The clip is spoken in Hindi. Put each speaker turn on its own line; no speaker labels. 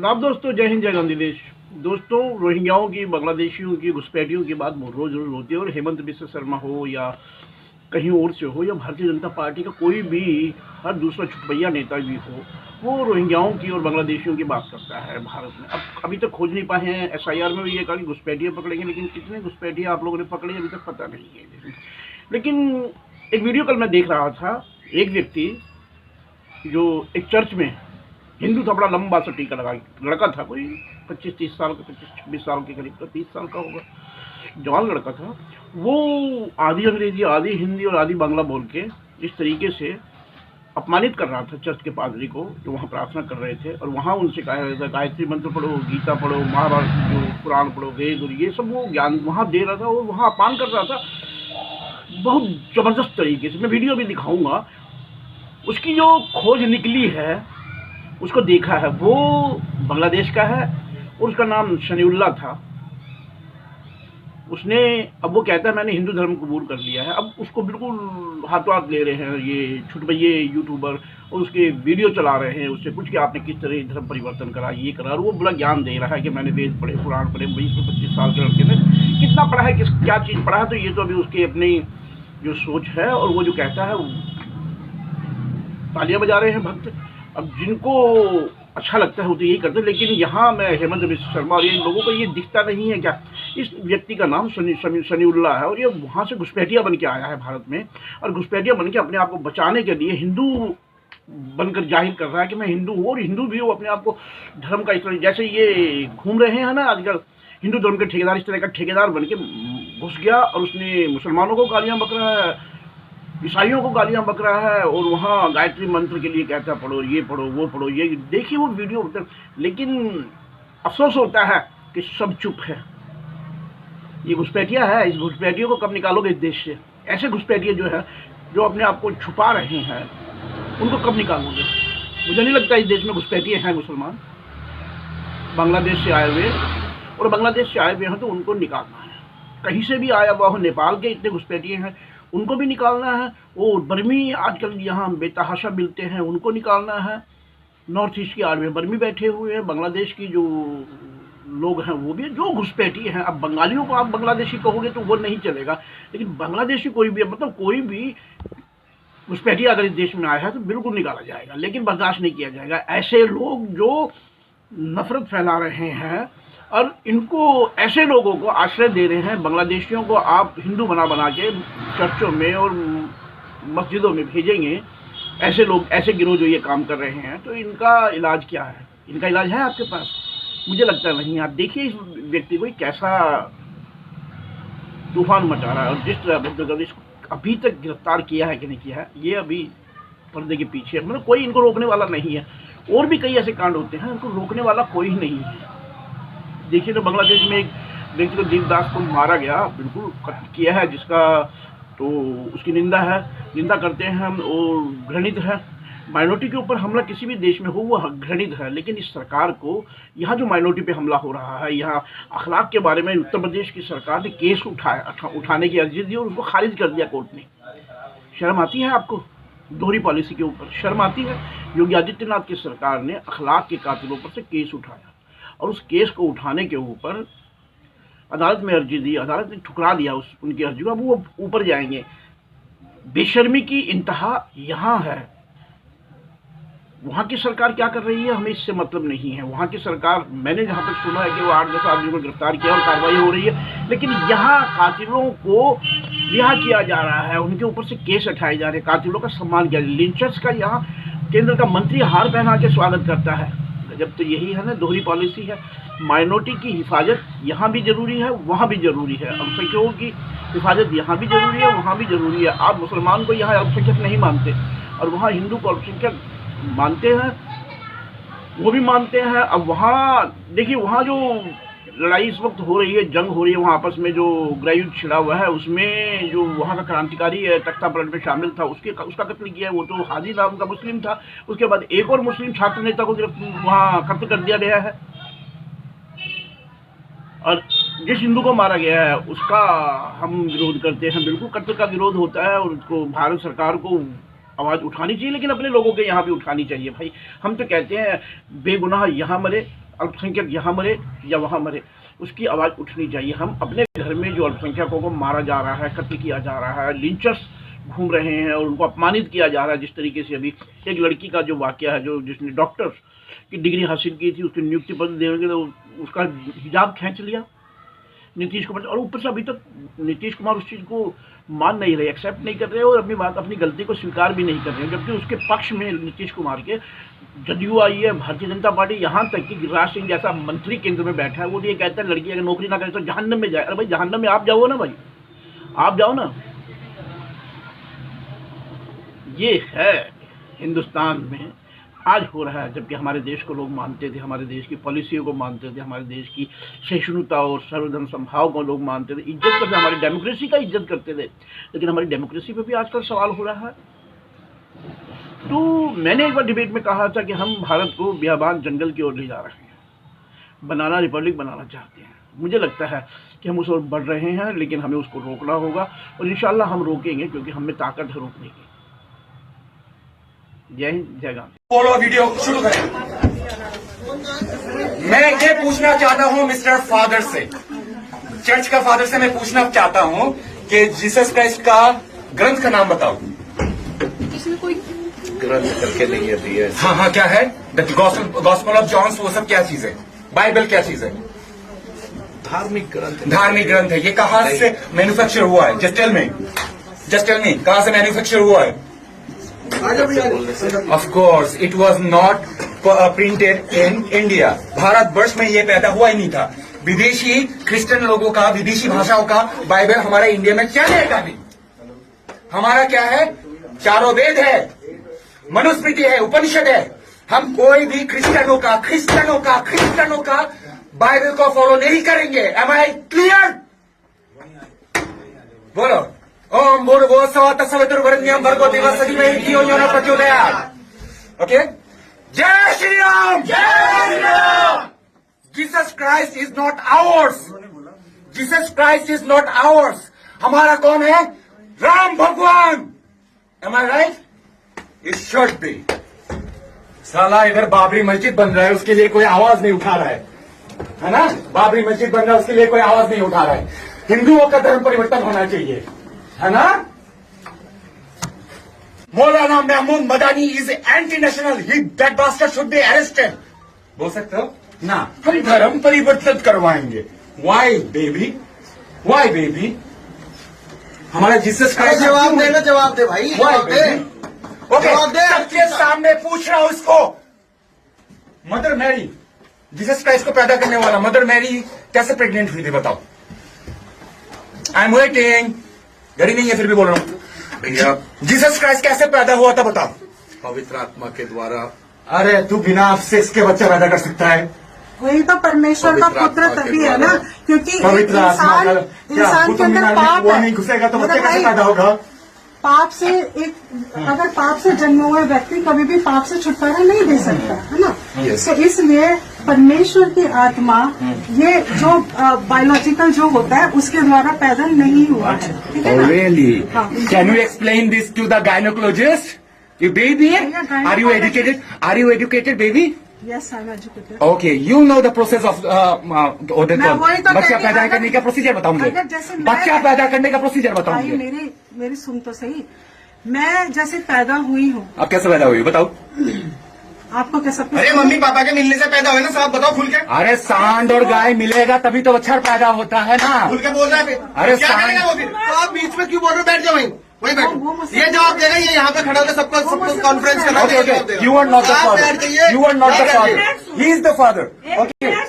आदाब दोस्तों, जय हिंद, जय गांधी देश। दोस्तों, रोहिंग्याओं की, बांग्लादेशियों की, घुसपैठियों की बात रोज रोज होती है और हेमंत बिस्वा शर्मा हो या कहीं और से हो या भारतीय जनता पार्टी का कोई भी हर दूसरा छुटभैया नेता भी हो, वो रोहिंग्याओं की और बांग्लादेशियों की बात करता है भारत में। अब अभी तक खोज नहीं पाए हैं। एसआईआर में भी ये कहा कि घुसपैठिए पकड़ेंगे, लेकिन कितने घुसपैठिए आप लोगों ने पकड़े अभी तक पता नहीं है। लेकिन एक वीडियो कल मैं देख रहा था, एक व्यक्ति जो एक चर्च में हिंदू था, बड़ा लंबा सा टीका लगा, लड़का था कोई 25-30 साल का, 25-26 साल के करीब का, 30 साल का होगा, जवान लड़का था। वो आधी अंग्रेजी, आधी हिंदी और आधी बांग्ला बोल के इस तरीके से अपमानित कर रहा था चर्च के पादरी को, जो वहाँ प्रार्थना कर रहे थे। और वहाँ उनसे कहा रहा था गायत्री मंत्र पढ़ो, गीता पढ़ो, महाभारत जो पुराण पढ़ो, वेद और ये सब वो ज्ञान वहाँ दे रहा था और वहाँ अपमान कर रहा था बहुत ज़बरदस्त तरीके से। मैं वीडियो भी दिखाऊंगा। उसकी जो खोज निकली है, उसको देखा है, वो बांग्लादेश का है और उसका नाम शनीउल्लाह था। उसने, अब वो कहता है मैंने हिंदू धर्म कबूल कर लिया है। अब उसको बिल्कुल हाथों हाथ ले रहे हैं ये छुटभैये यूट्यूबर और उसके वीडियो चला रहे हैं उससे कुछ कि आपने किस तरह धर्म परिवर्तन करा, ये करा। और वो बड़ा ज्ञान दे रहा है कि मैंने वेद पढ़े, पुराण पढ़े। 20-25 साल के लड़के ने कितना पढ़ा है, क्या चीज़ पढ़ा है, तो ये तो अभी उसकी अपनी जो सोच है। और वो जो कहता है, तालियां बजा रहे हैं भक्त। अब जिनको अच्छा लगता है वो तो यही करते हैं। लेकिन यहाँ मैं हेमंत बिस्वा शर्मा और ये लोगों को ये दिखता नहीं है क्या, इस व्यक्ति का नाम शनीउल्लाह है और ये वहाँ से घुसपैठिया बन के आया है भारत में। और घुसपैठिया बन के अपने आप को बचाने के लिए हिंदू बनकर जाहिर कर रहा है कि मैं हिंदू हूँ। और हिंदू भी वो अपने आप को धर्म का इस तरह, जैसे ये घूम रहे हैं ना आजकल हिंदू धर्म के ठेकेदार, इस तरह का ठेकेदार बन के घुस गया और उसने मुसलमानों को गालियाँ बक रहा है, ईसाइयों को गालियां बक रहा है और वहाँ गायत्री मंत्र के लिए कहता पढ़ो, ये पढ़ो, वो पढ़ो। ये देखिए वो वीडियो। लेकिन अफसोस होता है कि सब चुप है। ये घुसपैठिया है, इस घुसपैठियों को कब निकालोगे इस देश से? ऐसे घुसपैठिए जो है, जो अपने आप को छुपा रहे हैं, उनको कब निकालोगे? मुझे नहीं लगता इस देश में घुसपैठिए हैं मुसलमान बांग्लादेश से आए हुए। और बांग्लादेश से आए हुए हैं तो उनको निकालना है। कहीं से भी आया हुआ हो, नेपाल के इतने घुसपैठिए हैं, उनको भी निकालना है। और बर्मी आजकल यहाँ बेतहाशा मिलते हैं, उनको निकालना है। नॉर्थ ईस्ट की आड़ में बर्मी बैठे हुए हैं, बांग्लादेश की जो लोग हैं वो भी जो घुसपैठी हैं। अब बंगालियों को आप बांग्लादेशी कहोगे तो वो नहीं चलेगा, लेकिन बांग्लादेशी कोई भी, मतलब कोई भी घुसपैठी अगर इस देश में आया है तो बिल्कुल निकाला जाएगा, लेकिन बर्दाश्त नहीं किया जाएगा। ऐसे लोग जो नफरत फैला रहे हैं और इनको, ऐसे लोगों को आश्रय दे रहे हैं, बांग्लादेशियों को आप हिंदू बना के चर्चों में और मस्जिदों में भेजेंगे। ऐसे लोग, ऐसे गिरोह जो ये काम कर रहे हैं, तो इनका इलाज क्या है? इनका इलाज है आपके पास? मुझे लगता नहीं। आप देखिए इस व्यक्ति को कैसा तूफान मचा रहा है और जिस तरह इसको अभी तक गिरफ्तार किया है कि नहीं किया है, ये अभी पर्दे के पीछे, मतलब कोई इनको रोकने वाला नहीं है। और भी कई ऐसे कांड होते हैं, उनको रोकने वाला कोई नहीं है। देखिए तो बांग्लादेश में एक व्यक्ति को, दीपदास को मारा गया, बिल्कुल कत्ल किया है, जिसका तो उसकी निंदा करते हैं हम और घृणित है। माइनॉरिटी के ऊपर हमला किसी भी देश में हो वो घृणित है, लेकिन इस सरकार को यहाँ जो माइनॉरिटी पे हमला हो रहा है, यहाँ अखलाक के बारे में उत्तर प्रदेश की सरकार ने केस उठाने की अर्जी दी और उसको खारिज कर दिया कोर्ट ने। शर्म आती है आपको? दोहरी पॉलिसी के ऊपर शर्म आती है? योगी आदित्यनाथ की सरकार ने अखलाक के कातिलों पर से केस उठाया और उस केस को उठाने के ऊपर अदालत में अर्जी दी, अदालत ने ठुकरा दिया उनकी अर्जी को। अब वो ऊपर जाएंगे। बेशर्मी की इंतहा यहाँ है। वहाँ की सरकार क्या कर रही है हमें इससे मतलब नहीं है। वहाँ की सरकार, मैंने जहाँ तक सुना है कि वो 8-10 आदमियों को गिरफ्तार किया और कार्रवाई हो रही है, लेकिन यहाँ कातिलों को रिहा किया जा रहा है, उनके ऊपर से केस उठाए जा रहे हैं, कातिलों का सम्मान किया। लिंचर्स का यहाँ केंद्र का मंत्री हार पहना के स्वागत करता है। जब तो यही है ना, दोहरी पॉलिसी है। माइनॉरिटी की हिफाजत यहाँ भी जरूरी है, वहाँ भी जरूरी है। अल्पसंख्यकों की हिफाजत यहाँ भी जरूरी है, वहाँ भी जरूरी है। आप मुसलमान को यहाँ अल्पसंख्यक नहीं मानते और वहाँ हिंदू को अल्पसंख्यक मानते हैं, वो भी मानते हैं। अब वहाँ देखिए, वहाँ जो लड़ाई इस वक्त हो रही है, जंग हो रही है वहाँ आपस में, जो गृहयुद्ध छिड़ा हुआ है, उसमें जो वहाँ का क्रांतिकारी तख्ता पलट में शामिल था, उसका कत्ल किया है। वो तो हाजी नाम का मुस्लिम था। उसके बाद एक और मुस्लिम छात्र नेता को वहाँ कत्ल कर दिया गया है। और जिस हिंदू को मारा गया है उसका हम विरोध करते हैं। बिल्कुल कत्ल का विरोध होता है और उसको भारत सरकार को आवाज़ उठानी चाहिए, लेकिन अपने लोगों के यहाँ भी उठानी चाहिए भाई। हम तो कहते हैं बेगुनाह यहाँ मरे, अल्पसंख्यक यहाँ मरे या वहाँ मरे, उसकी आवाज़ उठनी चाहिए। हम अपने घर में जो अल्पसंख्यकों को मारा जा रहा है, कत्ल किया जा रहा है, लिंचर्स घूम रहे हैं और उनको अपमानित किया जा रहा है, जिस तरीके से अभी एक लड़की का जो वाकया है, जो जिसने डॉक्टर की डिग्री हासिल की थी, उसकी नियुक्ति पत्र देने के लिए उसका हिजाब खींच लिया नीतीश कुमार, और ऊपर से अभी तक नीतीश कुमार उस चीज़ को मान नहीं रहे, एक्सेप्ट नहीं कर रहे और अपनी गलती को स्वीकार भी नहीं कर रहे, जबकि उसके पक्ष में नीतीश कुमार के जदयू आई है, भारतीय जनता पार्टी, यहाँ तक कि गिरिराज सिंह जैसा मंत्री केंद्र में बैठा है, वो ये कहता है लड़की अगर नौकरी ना करे तो जहन्नम में जाए। अरे भाई जहन्नम में आप जाओ ना, भाई आप जाओ ना। ये है हिंदुस्तान में आज हो रहा है, जबकि हमारे देश को लोग मानते थे, हमारे देश की पॉलिसियों को मानते थे, हमारे देश की सहिष्णुता और सर्वधर्म संभाव को लोग मानते थे, इज्जत करते, हमारी डेमोक्रेसी का इज्जत करते थे, लेकिन हमारी डेमोक्रेसी पे भी आजकल सवाल हो रहा है। तो मैंने एक बार डिबेट में कहा था कि हम भारत को बियाबान जंगल की ओर ले जा रहे हैं, बनाना रिपब्लिक बनाना चाहते हैं। मुझे लगता है कि हम उस ओर बढ़ रहे हैं, लेकिन हमें उसको रोकना होगा और इंशाल्लाह हम रोकेंगे, क्योंकि हमें ताकत है रोकने की। जय हिंद, जय गांधी।
फॉलो वीडियो शुरू करें। मैं ये पूछना चाहता हूं मिस्टर फादर से, चर्च का फादर से मैं पूछना चाहता हूं कि जीसस क्राइस्ट का ग्रंथ का नाम बताओ।
इसमें कोई
ग्रंथ करके नहीं है।
हाँ हाँ, क्या है? द गॉस्पेल ऑफ जॉन्स, वो सब क्या चीज है? बाइबल क्या चीज है?
धार्मिक ग्रंथ।
धार्मिक ग्रंथ है। ये कहाँ से मैन्युफैक्चर हुआ है? जस्ट टेल मी कहाँ से मैन्युफैक्चर हुआ है? Of course, it was not printed in India. Bharatvarsh में ये पैदा हुआ ही नहीं था। विदेशी क्रिश्चियन लोगों का, विदेशी भाषाओं का बाइबल हमारे इंडिया में चलेगा नहीं। हमारा क्या है? चारों वेद है, मनुस्मृति है, उपनिषद है। हम कोई भी क्रिश्चियनों का बाइबल को फॉलो नहीं करेंगे। Am I clear? बोलो। ओम भूर्भुवः स्वः तत्सवितुर्वरेण्यं भर्गो देवस्य धीमहि धियो यो न प्रचोदयात्। ओके, जय श्री राम। जय Shri Ram. Jesus Christ is not ours. Jesus Christ is not ours. हमारा कौन है? राम भगवान। Am I right? It should be. साला इधर बाबरी मस्जिद बन रहा है, उसके लिए कोई आवाज नहीं उठा रहा है ना? बाबरी मस्जिद बन रहा है, उसके लिए कोई आवाज नहीं उठा रहा है। हिंदुओं का धर्म परिवर्तन होना चाहिए, है ना? Maulana Mahmood Madani is anti national, that bastard should be arrested. बोल सकते हो ना? हम धर्म परिवर्तन करवाएंगे। Why baby? Why baby? हमारा जीसस क्राइस्ट
जवाब दे ना, जवाब दे भाई, जवाब दे।
ओके, सबके सामने पूछ रहा हूं इसको। मदर मैरी, जीसस क्राइस्ट को पैदा करने वाला मदर मैरी कैसे प्रेग्नेंट हुई थी बताओ? I am waiting. डरी नहीं है फिर भी बोल रहा हूं
भैया।
जीसस क्राइस्ट कैसे पैदा हुआ था बताओ?
पवित्र आत्मा के द्वारा।
अरे तू बिना सेक्स के बच्चा पैदा कर सकता है?
वही तो परमेश्वर का पुत्र तभी है ना, क्योंकि
पवित्र आत्मा
इंसान के अंदर पाप है।
नहीं घुसेगा तो बच्चा कैसे पैदा होगा?
पाप से अगर पाप से जन्म हुए व्यक्ति कभी भी पाप से छुटकारा नहीं दे सकता, है ना? तो इसलिए परमेश्वर की आत्मा ये जो बायोलॉजिकल जो होता है उसके द्वारा पैदा नहीं हुआ है, ठीक है ना?
Really?
हाँ।
Can you explain this to the gynecologist? You baby? Are you educated? Are you educated, baby?
Yes, I'm educated.
Okay, you know the process of
मैं वही तो
बच्चा
कहती-
पैदा
अगर-
करने का प्रोसीजर बताओ मुझे।
अगर जैसे मैं-
बच्चा पैदा करने का प्रोसीजर बताओ
भाई
मुझे।
मेरी सुन तो सही। मैं जैसे पैदा हुई हूँ,
अब कैसे पैदा हुई बताओ?
आपको कैसा?
अरे मम्मी पापा के मिलने से पैदा हुए ना, साहब बताओ खुल के।
अरे सांड और गाय मिलेगा तभी तो बच्चा पैदा होता है ना।
खुल के बोल रहा है फिर।
अरे
क्या
सांड-
करेगा वो फिर? तो आप बीच में क्यों बोल रहे हो? बैठ जाओ वहीं
वो
बैठो।
मुझसे-
ये जवाब देगा, ये यहाँ पे खड़ा होकर सबको कॉन्फ्रेंस कर रहा
Okay, okay. You are not the father. You are not the father. He is the father. Okay.